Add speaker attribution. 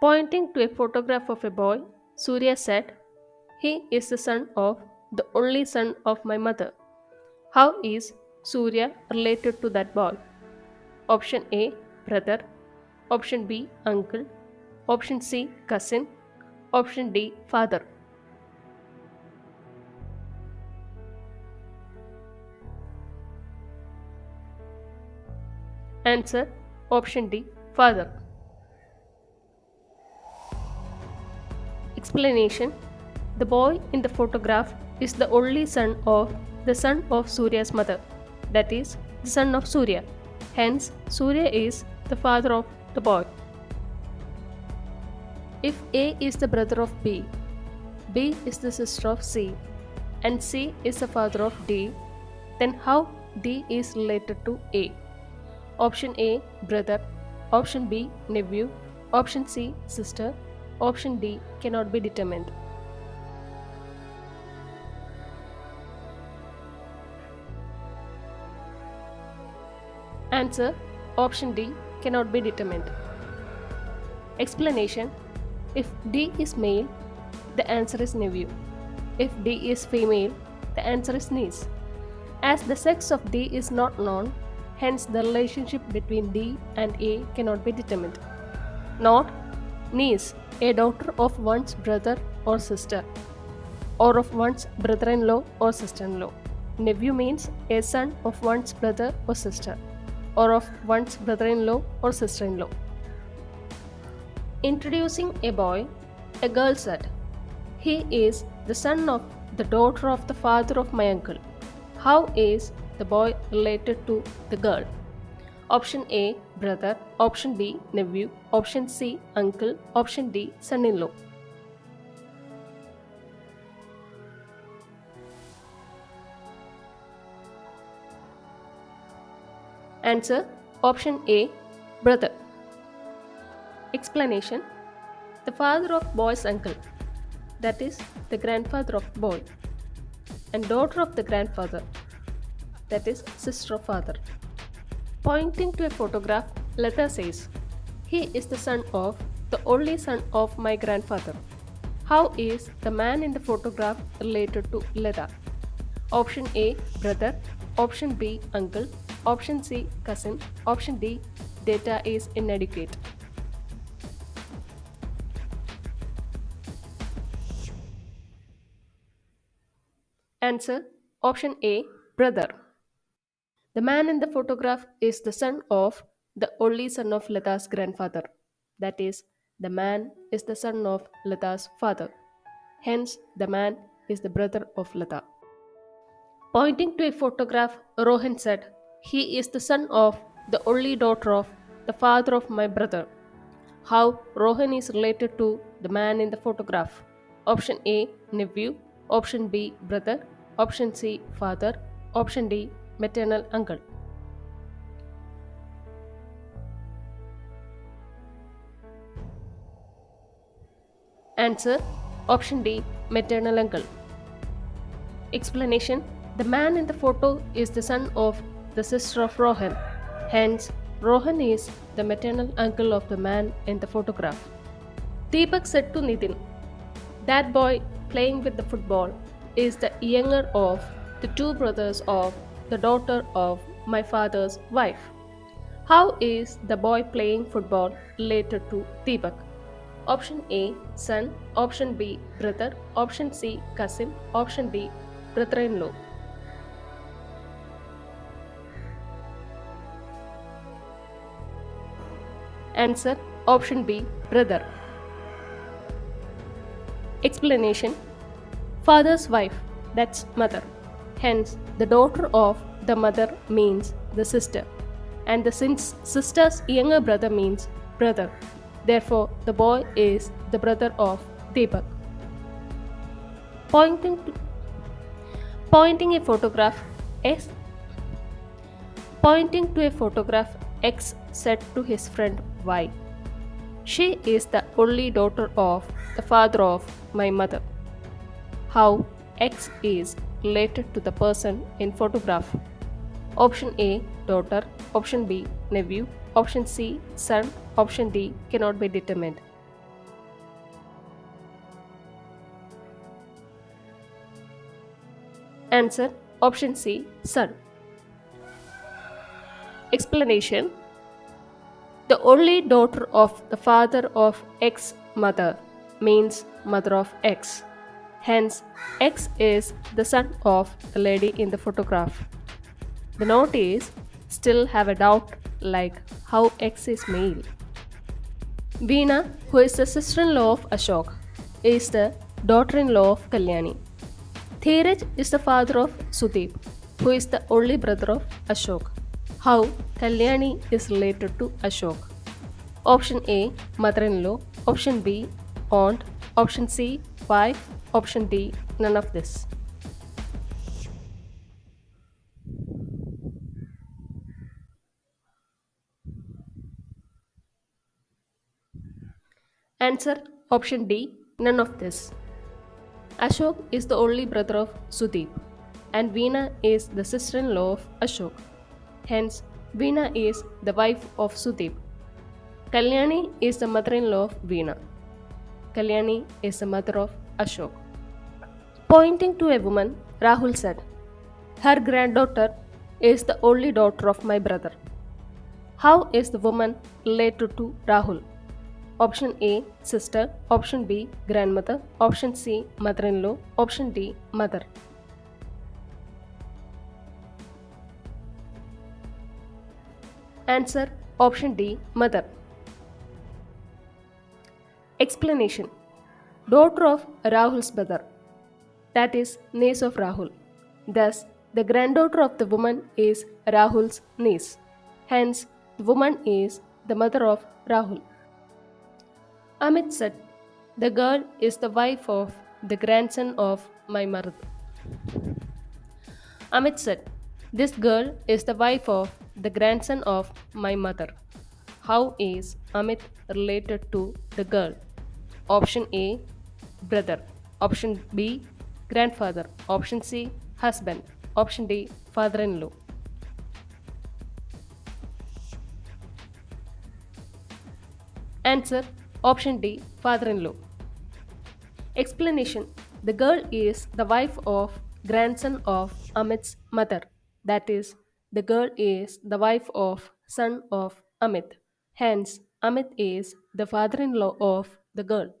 Speaker 1: Pointing to a photograph of a boy, Surya said, "He is the son of the only son of my mother." How is Surya related to that boy? Option A, brother. Option B, uncle. Option C, cousin. Option D, father. Answer option D, father. Explanation: the boy in the photograph is the only son of Surya's mother, that is, the son of Surya. Hence, Surya is the father of the boy. If A is the brother of B, B is the sister of C, and C is the father of D, then how D is related to A? Option A, brother. Option B, nephew. Option C, sister. Option D cannot be determined. Answer option D cannot be determined. Explanation: if D is male, the answer is nephew. If D is female, the answer is niece. As the sex of D is not known, hence the relationship between D and A cannot be determined. Not niece, a daughter of one's brother or sister, or of one's brother-in-law or sister-in-law. Nephew means a son of one's brother or sister, or of one's brother-in-law or sister-in-law. Introducing a boy, a girl said, "He is the son of the daughter of the father of my uncle." How is the boy related to the girl? Option A, brother. Option B, nephew. Option C, uncle. Option D, son-in-law. Answer option A, brother. Explanation: the father of boy's uncle, that is, the grandfather of boy, and daughter of the grandfather, that is, sister of father. Pointing to a photograph, Lata says, "He is the son of the only son of my grandfather." How is the man in the photograph related to Lata? Option A, brother. Option B, uncle. Option C, cousin. Option D, data is inadequate. Answer option A, brother. The man in the photograph is the son of the only son of Lata's grandfather. That is, the man is the son of Lata's father. Hence, the man is the brother of Lata. Pointing to a photograph, Rohan said, "He is the son of the only daughter of the father of my brother." How Rohan is related to the man in the photograph? Option A, nephew. Option B, brother. Option C, father. Option D, maternal uncle. Answer option D, maternal uncle. Explanation: the man in the photo is the son of the sister of Rohan. Hence, Rohan is the maternal uncle of the man in the photograph. Deepak said to Nitin, "That boy playing with the football is the younger of the two brothers of the daughter of my father's wife." How is the boy playing football related to Deepak? Option A, son. Option B, brother. Option C, cousin. Option D, brother-in-law. Answer option B, brother. Explanation: father's wife, that's mother. Hence, the daughter of the mother means the sister, and the sister's younger brother means brother. Therefore, the boy is the brother of Deepak. Pointing a photograph, X pointing to a photograph, X said to his friend Y, "She is the only daughter of the father of my mother." How X is related to the person in photograph? Option A, daughter. Option B, nephew. Option C, son. Option D cannot be determined. Answer option C, son. Explanation: the only daughter of the father of X mother means mother of X. Hence, X is the son of the lady in the photograph. The note is still have a doubt like how X is male. Veena, who is the sister-in-law of Ashok, is the daughter-in-law of Kalyani. Dheeraj is the father of Sudeep, who is the only brother of Ashok. How Kalyani is related to Ashok? Option A, mother-in-law. Option B, aunt. Option C, wife. Option D, none of this. Answer option D, none of this. Ashok is the only brother of Sudeep, and Veena is the sister-in-law of Ashok. Hence, Veena is the wife of Sudeep. Kalyani is the mother-in-law of Veena. Kalyani is the mother of Ashok. Pointing to a woman, Rahul said, her granddaughter is the only daughter of my brother. How is the woman related to Rahul? Option A, sister. Option B, grandmother. Option C, mother-in-law. Option D, mother. Answer option D, mother. Explanation: daughter of Rahul's brother, that is, niece of Rahul. Thus, the granddaughter of the woman is Rahul's niece. Hence, the woman is the mother of Rahul. Amit said, the girl is the wife of the grandson of my mother. Amit said, this girl is the wife of the grandson of my mother. How is Amit related to the girl? Option A, brother. Option B, grandfather. Option C, husband. Option D, father in law. Answer option D, father in law. Explanation: the girl is the wife of grandson of Amit's mother. That is, the girl is the wife of son of Amit. Hence, Amit is the father in law of the girl.